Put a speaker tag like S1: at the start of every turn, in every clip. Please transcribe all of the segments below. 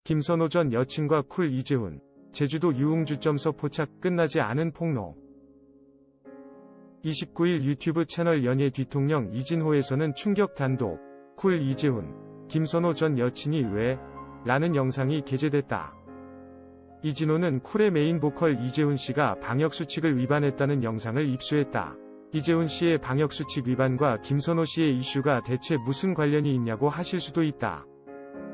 S1: 김선호 전 여친과 쿨 이재훈, 제주도 유흥주점서 포착 끝나지 않은 폭로. 29일 유튜브 채널 연예 뒤통령 이진호에서는 충격 단독, 쿨 이재훈, 김선호 전 여친이 왜? 라는 영상이 게재됐다. 이진호는 쿨의 메인 보컬 이재훈 씨가 방역수칙을 위반했다는 영상을 입수했다. 이재훈 씨의 방역수칙 위반과 김선호 씨의 이슈가 대체 무슨 관련이 있냐고 하실 수도 있다.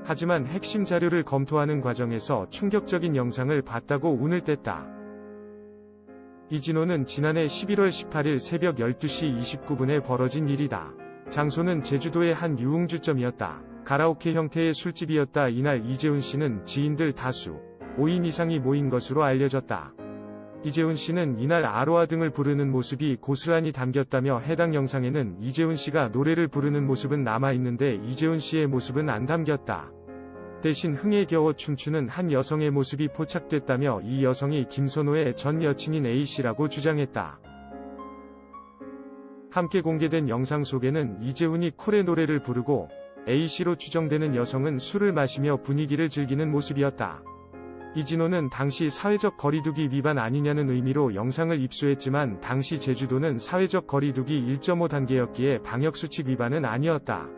S1: 하지만 핵심 자료를 검토하는 과정에서 충격적인 영상을 봤다고 운을 뗐다. 이진호는 지난해 11월 18일 새벽 12시 29분에 벌어진 일이다. 장소는 제주도의 한 유흥주점이었다. 가라오케 형태의 술집이었다. 이날 이재훈 씨는 지인들 다수 5인 이상이 모인 것으로 알려졌다. 이재훈 씨는 이날 아로하 등을 부르는 모습이 고스란히 담겼다며 해당 영상에는 이재훈 씨가 노래를 부르는 모습은 남아있는데 이재훈 씨의 모습은 안 담겼다. 대신 흥에 겨워 춤추는 한 여성의 모습이 포착됐다며 이 여성이 김선호의 전 여친인 A씨라고 주장했다. 함께 공개된 영상 속에는 이재훈이 쿨의 노래를 부르고 A씨로 추정되는 여성은 술을 마시며 분위기를 즐기는 모습이었다. 이진호는 당시 사회적 거리두기 위반 아니냐는 의미로 영상을 입수했지만 당시 제주도는 사회적 거리두기 1.5단계였기에 방역수칙 위반은 아니었다.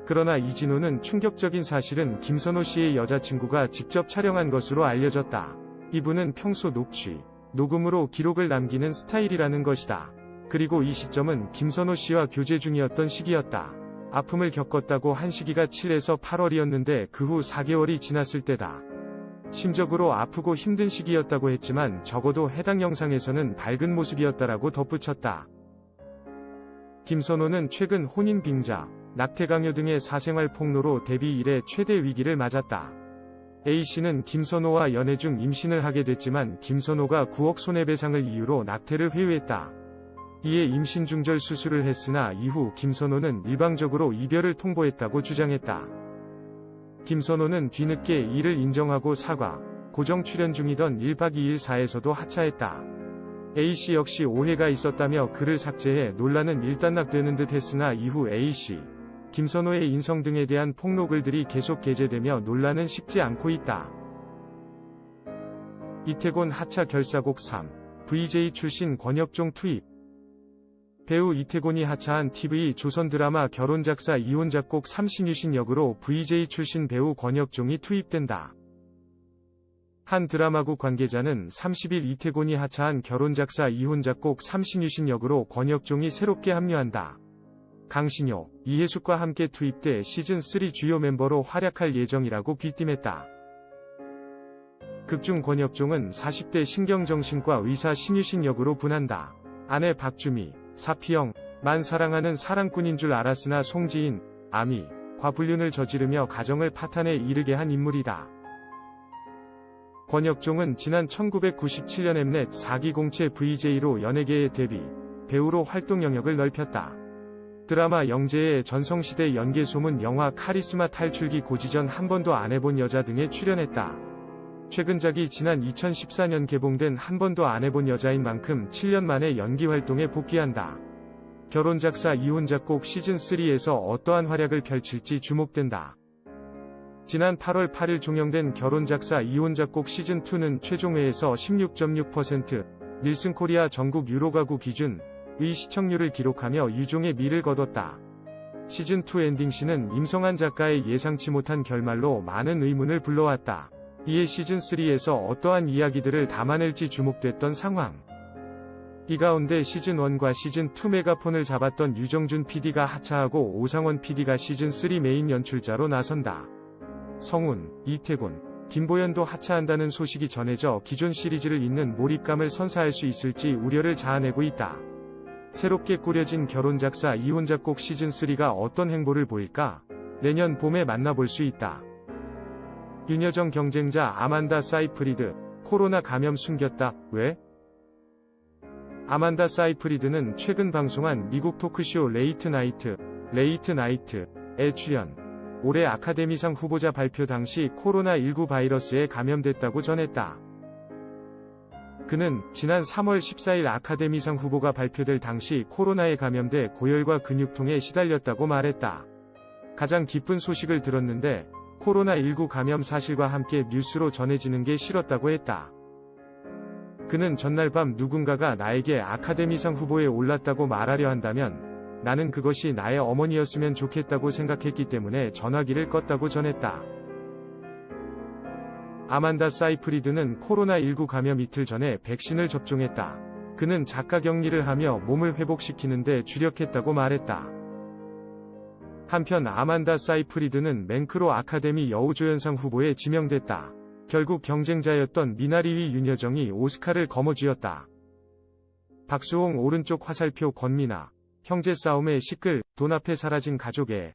S1: 그러나 이진호는 충격적인 사실은 김선호 씨의 여자친구가 직접 촬영한 것으로 알려졌다. 이분은 평소 녹취, 녹음으로 기록을 남기는 스타일이라는 것이다. 그리고 이 시점은 김선호 씨와 교제 중이었던 시기였다. 아픔을 겪었다고 한 시기가 7에서 8월이었는데 그 후 4개월이 지났을 때다. 심적으로 아프고 힘든 시기였다고 했지만 적어도 해당 영상에서는 밝은 모습이었다라고 덧붙였다. 김선호는 최근 혼인 빙자, 낙태 강요 등의 사생활 폭로로 데뷔 이래 최대 위기를 맞았다. A씨는 김선호와 연애 중 임신을 하게 됐지만 김선호가 9억 손해배상을 이유로 낙태를 회유했다. 이에 임신 중절 수술을 했으나 이후 김선호는 일방적으로 이별을 통보했다고 주장했다. 김선호는 뒤늦게 이를 인정하고 사과, 고정 출연 중이던 1박 2일 4에서도 하차했다. A씨 역시 오해가 있었다며 글을 삭제해 논란은 일단락되는 듯 했으나 이후 A씨, 김선호의 인성 등에 대한 폭로글들이 계속 게재되며 논란은 식지 않고 있다. 이태곤 하차 결사곡 3, VJ 출신 권혁종 투입. 배우 이태곤이 하차한 TV 조선 드라마 결혼작사 이혼작곡 3 신유신 역으로 VJ 출신 배우 권혁종이 투입된다. 한 드라마국 관계자는 30일 이태곤이 하차한 결혼작사 이혼작곡 3 신유신 역으로 권혁종이 새롭게 합류한다. 강신효, 이해숙과 함께 투입돼 시즌3 주요 멤버로 활약할 예정이라고 귀띔했다. 극중 권혁종은 40대 신경정신과 의사 신유신 역으로 분한다. 아내 박주미, 사피영, 만 사랑하는 사랑꾼인 줄 알았으나 송지인, 아미, 과불륜을 저지르며 가정을 파탄에 이르게 한 인물이다. 권혁종은 지난 1997년 엠넷 4기 공채 VJ로 연예계에 데뷔, 배우로 활동 영역을 넓혔다. 드라마 영재의 전성시대 연계소문 영화 카리스마 탈출기 고지전 한 번도 안 해본 여자 등에 출연했다. 최근작이 지난 2014년 개봉된 한 번도 안 해본 여자인 만큼 7년 만에 연기 활동에 복귀한다. 결혼작사 이혼작곡 시즌3에서 어떠한 활약을 펼칠지 주목된다. 지난 8월 8일 종영된 결혼작사 이혼작곡 시즌2는 최종회에서 16.6%, 닐슨코리아 전국 유로가구 기준 의 시청률을 기록하며 유종의 미를 거뒀다. 시즌2 엔딩씬은 임성한 작가의 예상치 못한 결말로 많은 의문을 불러왔다. 이에 시즌3에서 어떠한 이야기들을 담아낼지 주목됐던 상황. 이 가운데 시즌1과 시즌2 메가폰을 잡았던 유정준 PD가 하차하고 오상원 PD가 시즌3 메인 연출자로 나선다. 성운, 이태곤, 김보연도 하차한다는 소식이 전해져 기존 시리즈를 잇는 몰입감을 선사할 수 있을지 우려를 자아내고 있다. 새롭게 꾸려진 결혼작사 이혼작곡 시즌3가 어떤 행보를 보일까? 내년 봄에 만나볼 수 있다. 윤여정 경쟁자 아만다 사이프리드, 코로나 감염 숨겼다. 왜? 아만다 사이프리드는 최근 방송한 미국 토크쇼 레이트 나이트에 출연. 올해 아카데미상 후보자 발표 당시 코로나19 바이러스에 감염됐다고 전했다. 그는 지난 3월 14일 아카데미상 후보가 발표될 당시 코로나에 감염돼 고열과 근육통에 시달렸다고 말했다. 가장 기쁜 소식을 들었는데 코로나19 감염 사실과 함께 뉴스로 전해지는 게 싫었다고 했다. 그는 전날 밤 누군가가 나에게 아카데미상 후보에 올랐다고 말하려 한다면 나는 그것이 나의 어머니였으면 좋겠다고 생각했기 때문에 전화기를 껐다고 전했다. 아만다 사이프리드는 코로나19 감염 이틀 전에 백신을 접종했다. 그는 작가 격리를 하며 몸을 회복시키는데 주력했다고 말했다. 한편 아만다 사이프리드는 맨크로 아카데미 여우조연상 후보에 지명됐다. 결국 경쟁자였던 미나리위 윤여정이 오스카를 거머쥐었다. 박수홍 오른쪽 화살표 권미나. 형제 싸움에 시끌, 돈 앞에 사라진 가족에.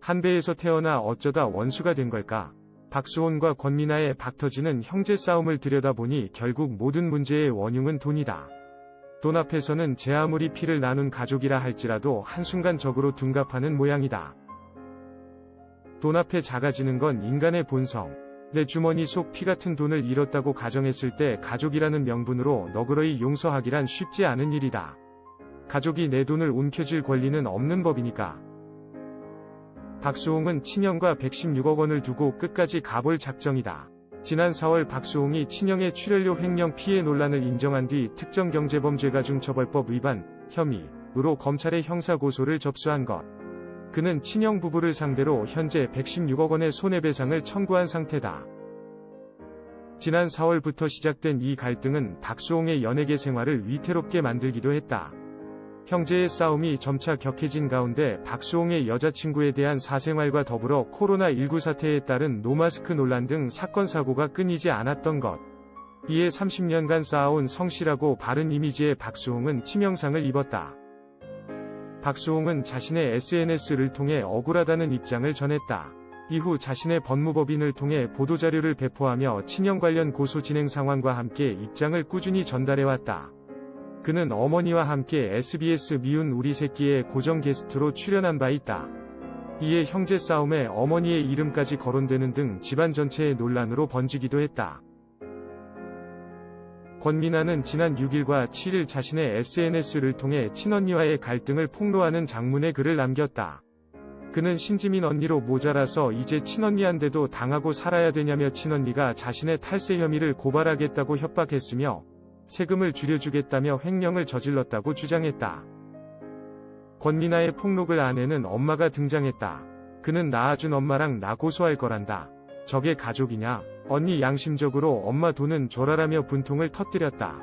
S1: 한 배에서 태어나 어쩌다 원수가 된 걸까? 박수홍과 권미나의 박터지는 형제 싸움을 들여다보니 결국 모든 문제의 원흉은 돈이다. 돈 앞에서는 제 아무리 피를 나눈 가족이라 할지라도 한순간 적으로 둔갑하는 모양이다. 돈 앞에 작아지는 건 인간의 본성. 내 주머니 속 피 같은 돈을 잃었다고 가정했을 때 가족이라는 명분으로 너그러이 용서하기란 쉽지 않은 일이다. 가족이 내 돈을 움켜쥘 권리는 없는 법이니까. 박수홍은 친형과 116억 원을 두고 끝까지 가볼 작정이다. 지난 4월 박수홍이 친형의 출연료 횡령 피해 논란을 인정한 뒤 특정경제범죄가중처벌법 위반 혐의로 검찰에 형사고소를 접수한 것. 그는 친형 부부를 상대로 현재 116억 원의 손해배상을 청구한 상태다. 지난 4월부터 시작된 이 갈등은 박수홍의 연예계 생활을 위태롭게 만들기도 했다. 형제의 싸움이 점차 격해진 가운데 박수홍의 여자친구에 대한 사생활과 더불어 코로나19 사태에 따른 노마스크 논란 등 사건 사고가 끊이지 않았던 것. 이에 30년간 쌓아온 성실하고 바른 이미지의 박수홍은 치명상을 입었다. 박수홍은 자신의 SNS를 통해 억울하다는 입장을 전했다. 이후 자신의 법무법인을 통해 보도자료를 배포하며 친형 관련 고소 진행 상황과 함께 입장을 꾸준히 전달해왔다. 그는 어머니와 함께 SBS 미운 우리 새끼에 고정 게스트로 출연한 바 있다. 이에 형제 싸움에 어머니의 이름까지 거론되는 등 집안 전체의 논란으로 번지기도 했다. 권미나는 지난 6일과 7일 자신의 SNS를 통해 친언니와의 갈등을 폭로하는 장문의 글을 남겼다. 그는 신지민 언니로 모자라서 이제 친언니한테도 당하고 살아야 되냐며 친언니가 자신의 탈세 혐의를 고발하겠다고 협박했으며 세금을 줄여주겠다며 횡령을 저질렀다고 주장했다. 권미나의 폭로글 안에는 엄마가 등장했다. 그는 낳아준 엄마랑 나 고소할 거란다. 저게 가족이냐? 언니 양심적으로 엄마 돈은 줘라라며 분통을 터뜨렸다.